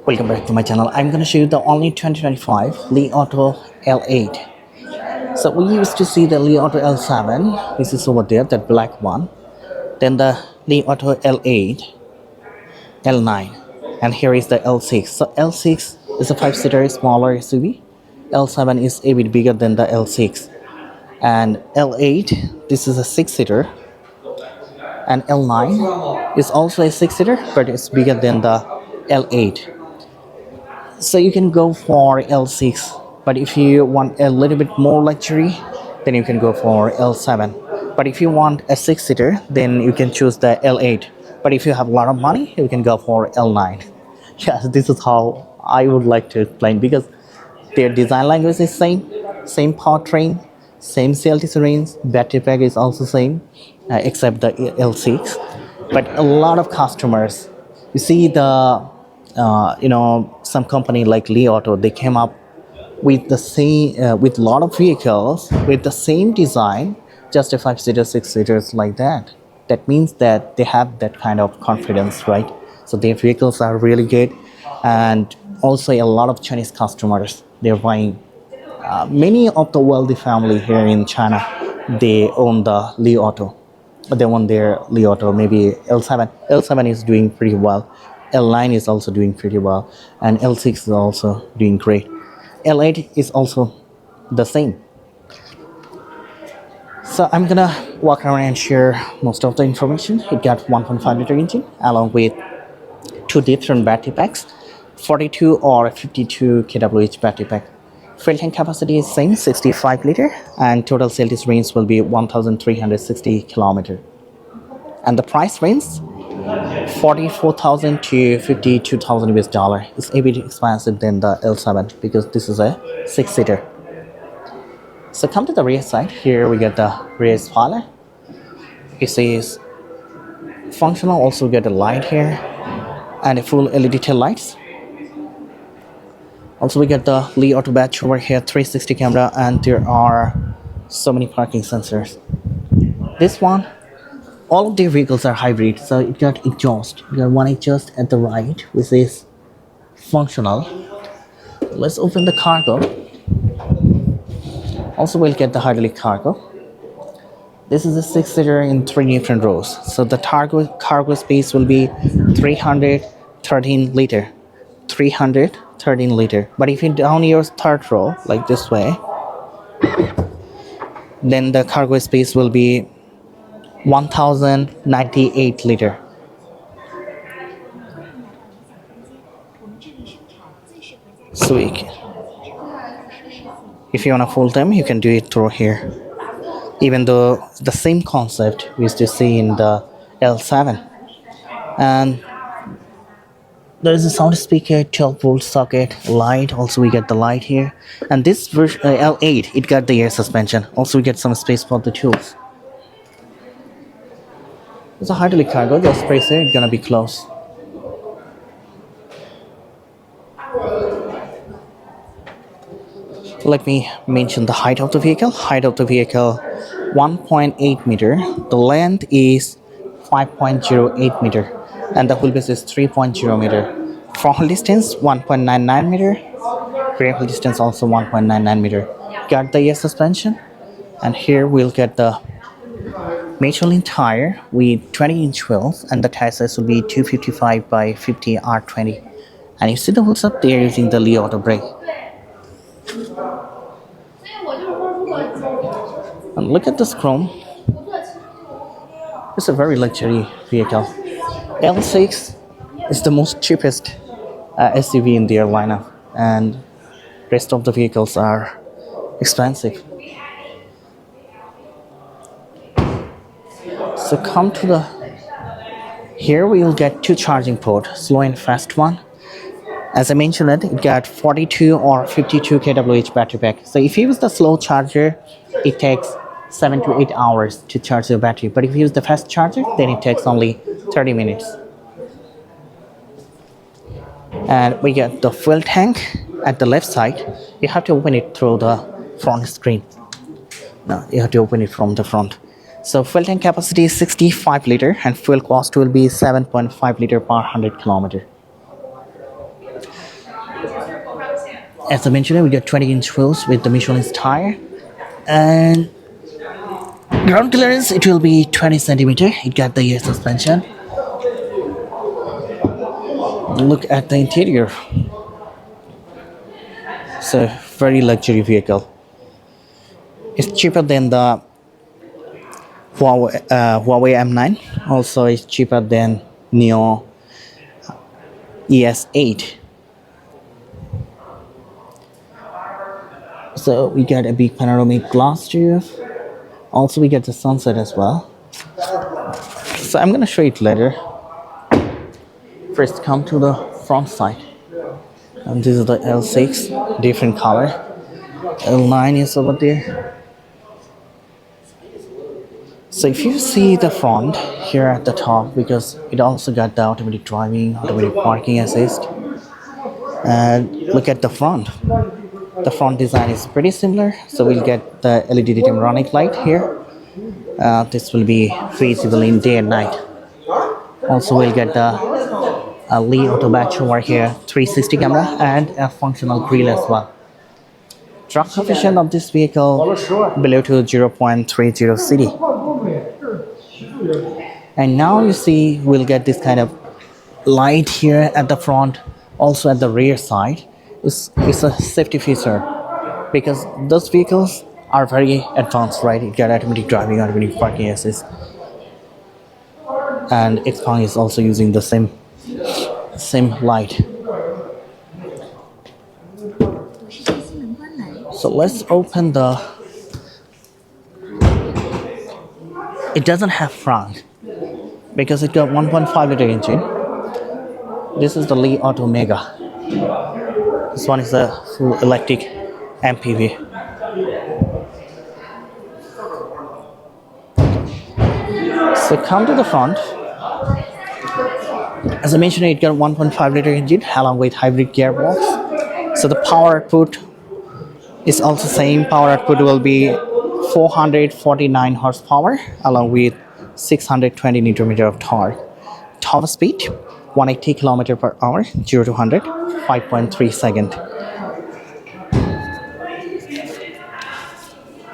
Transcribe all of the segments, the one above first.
Welcome back to my channel. I'm going to show you the only 2025 LiAuto L8. So we used to see the LiAuto L7. This is over there, that black one. Then the LiAuto L8, L9, and here is the L6. So L6 is a 5-seater smaller SUV. L7 is a bit bigger than the L6. And L8, this is a 6-seater. And L9 is also a 6-seater, but it's bigger than the L8. So you can go for L6, but if you want a little bit more luxury, then you can go for L7. But if you want a 6-seater, then you can choose the L8. But if you have a lot of money, you can go for L9. Yes, this is how I would like to explain, because their design language is same powertrain, same CLTC range, battery pack is also same, except the L6. But a lot of customers, you see the some company like LiAuto, they came up with the same with a lot of vehicles with the same design, just a 5-seater, 6-seaters like that. That means that they have that kind of confidence, right? So their vehicles are really good, and also a lot of Chinese customers, they're buying. Many of the wealthy family here in China, they own the LiAuto. They own their LiAuto. Maybe L7. L7 is doing pretty well. L9 is also doing pretty well, and L6 is also doing great. L8 is also the same. So I'm gonna walk around and share most of the information. It got 1.5-liter engine along with two different battery packs, 42 or 52 kWh battery pack. Fuel tank capacity is same, 65-liter, and total sales range will be 1,360 kilometer. And the price range, 44,000 to 52,000 US dollar. It's a bit expensive than the L7 because this is a 6-seater. So come to the rear side. Here we get the rear spoiler. It says functional. Also get a light here and a full LED tail lights. Also we get the LiAuto badge over here, 360 camera, and there are so many parking sensors. This one, all of the vehicles are hybrid, so it got exhaust. You got one exhaust at the right, which is functional. Let's open the cargo. Also we'll get the hydraulic cargo. This is a 6-seater in 3 different rows. So the cargo space will be 313 liter. 313 liter. But if you down your third row, like this way, then the cargo space will be 1,098 liter. So if you want to fold them, you can do it through here. Even though the same concept we used to see in the L7. And there is a sound speaker, 12-volt socket, light. Also we get the light here. And this version, L8, it got the air suspension. Also we get some space for the tools. There's a hydraulic cargo, just press it, it's gonna be closed. Let me mention the height of the vehicle. Height of the vehicle, 1.8 meter. The length is 5.08 meter. And the wheelbase is 3.0 meter. Front wheel distance, 1.99 meter. Rear wheel distance also 1.99 meter. Got the air suspension. And here we'll get the Michelin tire with 20-inch wheels, and the tire size will be 255 by 50 R20. And you see the wheels up there using the LiAuto brake. And look at this chrome. It's a very luxury vehicle. L6 is the most cheapest SUV in their lineup, and rest of the vehicles are expensive. So come to the, here we will get 2 charging ports, slow and fast one. As I mentioned it got 42 or 52 kWh battery pack. So if you use the slow charger, it takes 7 to 8 hours to charge your battery. But if you use the fast charger, then it takes only 30 minutes. And we get the fuel tank at the left side. You have to open it through the front screen. No, you have to open it from the front. So fuel tank capacity is 65 liter and fuel cost will be 7.5 liter per 100 kilometer. As I mentioned, we got 20-inch wheels with the Michelin's tire, and ground clearance it will be 20 centimeter. It got the air suspension. Look at the interior. It's a very luxury vehicle. It's cheaper than the Huawei M9. Also, it's cheaper than NIO ES8. So we get a big panoramic glass too. Also, we get the sunset as well. So I'm gonna show it later. First, come to the front side. And this is the L6, different color. L9 is over there. So if you see the front here at the top, because it also got the automatic driving, automatic parking assist. And look at the front. The front design is pretty similar. So we'll get the LED daytime running light here. This will be visible in day and night. Also, we'll get the LiAuto battery over here, 360 camera, and a functional grille as well. Truck coefficient of this vehicle below to 0.30 city. And now you see we'll get this kind of light here at the front, also at the rear side. It's a safety feature because those vehicles are very advanced, right? It got automatic driving, automatic parking assist, and Xpeng is also using the same light. So let's open the. It doesn't have front because it got 1.5 liter engine. This is the LiAuto Mega. This one is a full electric MPV. So come to the front. As I mentioned, it got 1.5 liter engine along with hybrid gearbox. So the power output is also same. Power output will be 449 horsepower along with 620 Nm of torque. Top speed 180 km per hour, 0 to 100, 5.3 seconds.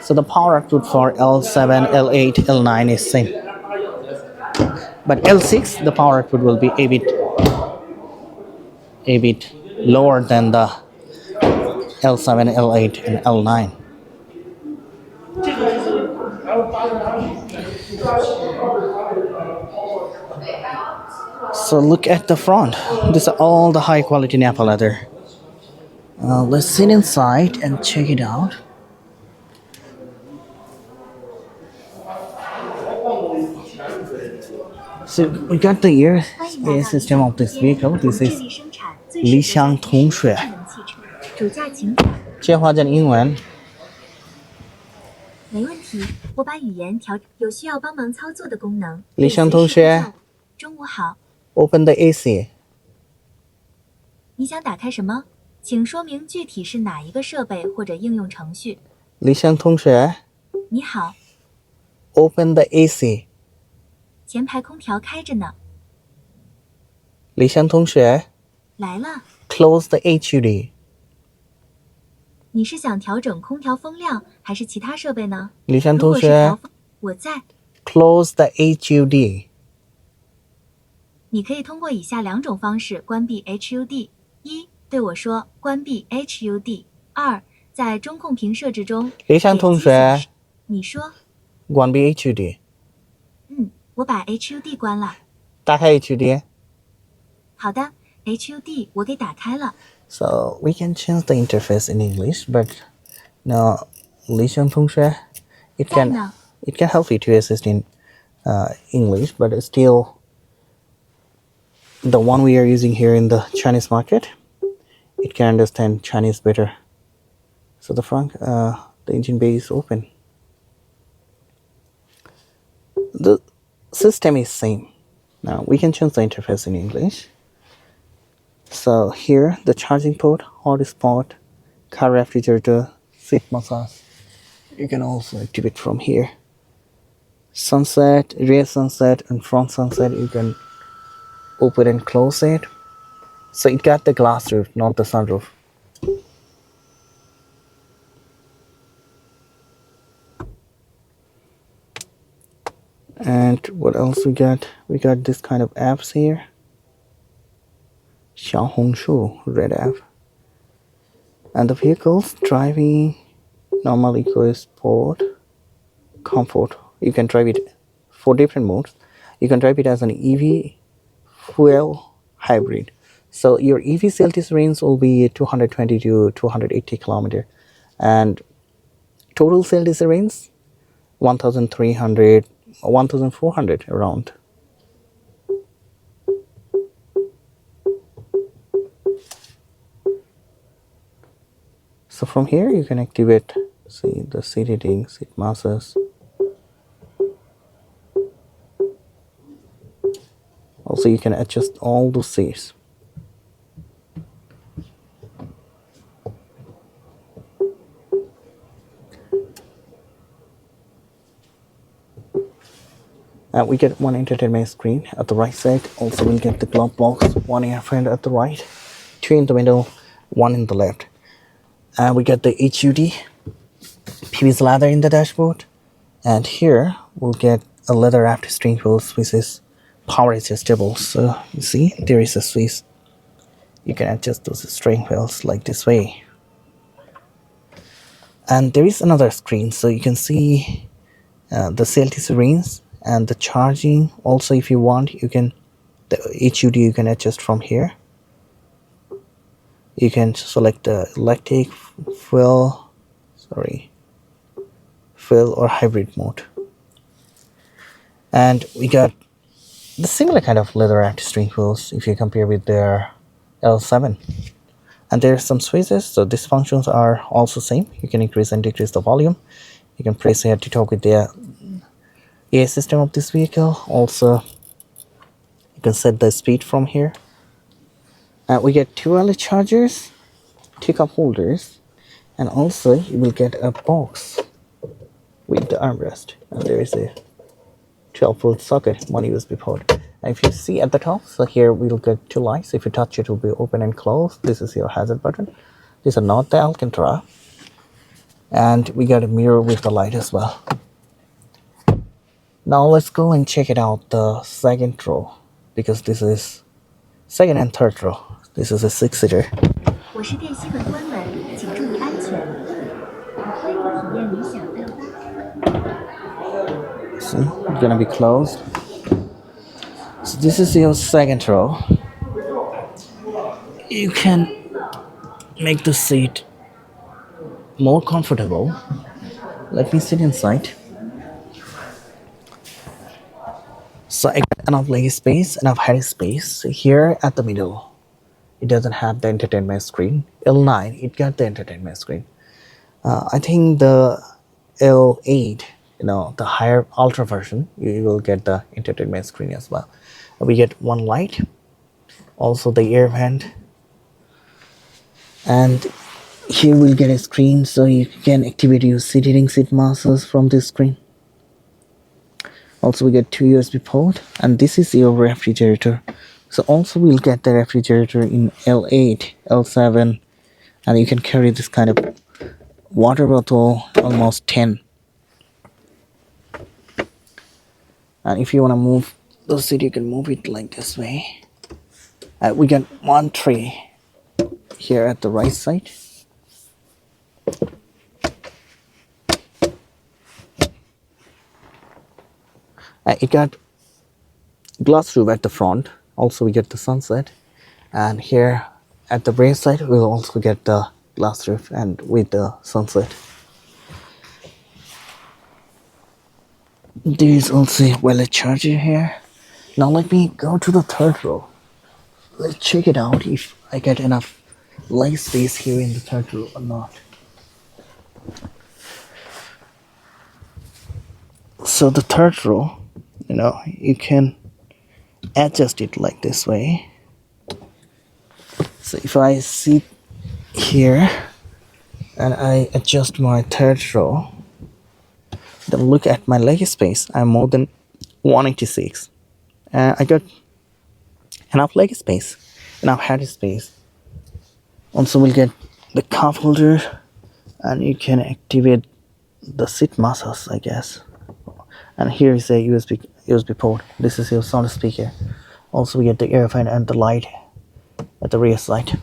So the power output for L7, L8, L9 is same. But L6, the power output will be a bit lower than the L7, L8, and L9. So look at the front. These are all the high quality Nappa leather. Let's sit inside and check it out. So we got the air system of this vehicle. This is 理想同学。介绍讲英文。没问题，我把语言调。有需要帮忙操作的功能。理想同学。中午好。Open the AC。你想打开什么？请说明具体是哪一个设备或者应用程序。理想同学。你好。Open the AC。前排空调开着呢。理想同学。来了。Close the HUD。你是想调整空调风量还是其他设备呢？理想同学。我在。Close the HUD。你可以通过以下两种方式关闭 HUD： 一，对我说关闭 HUD； 二，在中控屏设置中。理想同学。你说。关闭 HUD。我把 HUD 关了。打开 HUD。好的 ，HUD 我给打开了。So we can change the interface in English, but now, 理想同学, it can help you to assist in English, but still, the one we are using here in the Chinese market, it can understand Chinese better. So the front, the engine bay is open. The system is same. Now we can change the interface in English. So here, the charging port, hotspot, car refrigerator, seat massage. You can also activate from here. Sunset, rear sunset, and front sunset. You can open and close it. So it got the glass roof, not the sunroof. And what else we got? We got this kind of apps here. Xiaohongshu red app. And the vehicles driving normal, eco, sport, comfort. You can drive it 4 different modes. You can drive it as an EV, fuel, hybrid. So your EV sales range will be 220 to 280 kilometer, and total sales range 1,300, 1,400 around. So from here you can activate, see the seat heating, seat masses. Also you can adjust all the seats. We get one entertainment screen at the right side. Also we'll get the glove box, one air vent at the right, two in the middle, one in the left. And we get the HUD PVC leather in the dashboard. And here we'll get a leather wrapped steering wheel, which is power adjustable. So you see there is a switch. You can adjust those steering wheels like this way. And there is another screen, so you can see the sales range and the charging. Also, if you want, you can, the HUD you can adjust from here. You can select the electric, fuel or hybrid mode. And we got the similar kind of leather wrapped steering wheels if you compare with their L7. And there are some switches, so these functions are also same. You can increase and decrease the volume. You can press here to talk with the AI system of this vehicle. Also, you can set the speed from here. We get two wireless chargers, two cup holders, and also you will get a box with the armrest. And there is a 12-volt socket, one USB port. And if you see at the top, so here we'll get two lights. If you touch it, it will be open and close. This is your hazard button. These are not the Alcantara. And we got a mirror with the light as well. Now let's go and check it out, the second row, because this is second and third row. This is a 6-seater. 我是电吸门关门，请注意安全。欢迎体验理想 L8。 See, it's gonna be closed. So this is your second row. You can make the seat more comfortable. Let me sit inside. So I got enough leg space, enough head space. Here at the middle, it doesn't have the entertainment screen. L9, it got the entertainment screen. I think the L8, the higher ultra version, you will get the entertainment screen as well. We get one light, also the air vent, and here we'll get a screen so you can activate your seat heating, seat masses from this screen. Also we get two USB port, and this is your refrigerator. So also we'll get the refrigerator in L8, L7, and you can carry this kind of water bottle, almost 10. And if you want to move the seat, you can move it like this way. We got one tray here at the right side. It got glass roof at the front. Also we get the sunset, and here at the rear side we'll also get the glass roof and with the sunset. There is also a wireless charger here. Now let me go to the third row. Let's check it out if I get enough leg space here in the third row or not. So the third row, you can adjust it like this way. So if I sit here and I adjust my third row, then look at my leg space. I'm more than 186. I got enough leg space, enough head space. Also we'll get the cup holder, and you can activate the seat massage, I guess. And here is a USB USB port. This is your sound speaker. Also we get the air fan and the light at the rear side.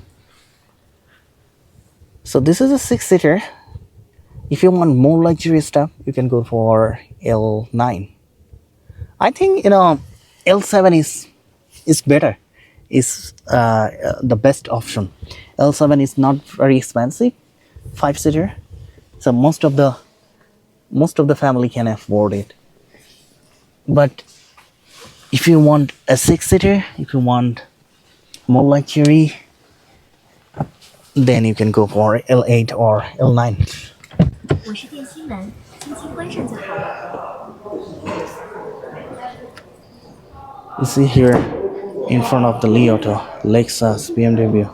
So this is a 6-seater. If you want more luxury stuff, you can go for L9. I think L7 is better. Is the best option. L7 is not very expensive, 5-seater. So most of the family can afford it. But if you want a 6-seater, if you want more luxury, then you can go for L8 or L9. 我是电芯门，轻轻关上就好了。 You see here in front of the LiAuto, Lexus, BMW.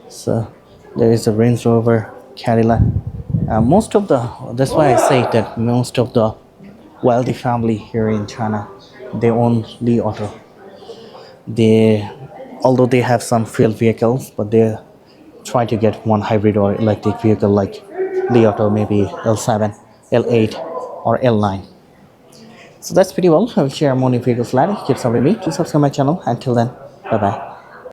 So there is a Range Rover, Cadillac. That's why I say that most of the wealthy family here in China, they own LiAuto. Although they have some fuel vehicles, but they try to get one hybrid or electric vehicle like LiAuto, maybe L7, L8, or L9. So that's pretty well. I will share more new vehicles later. Keep supporting me. Please subscribe my channel. Until then, bye bye.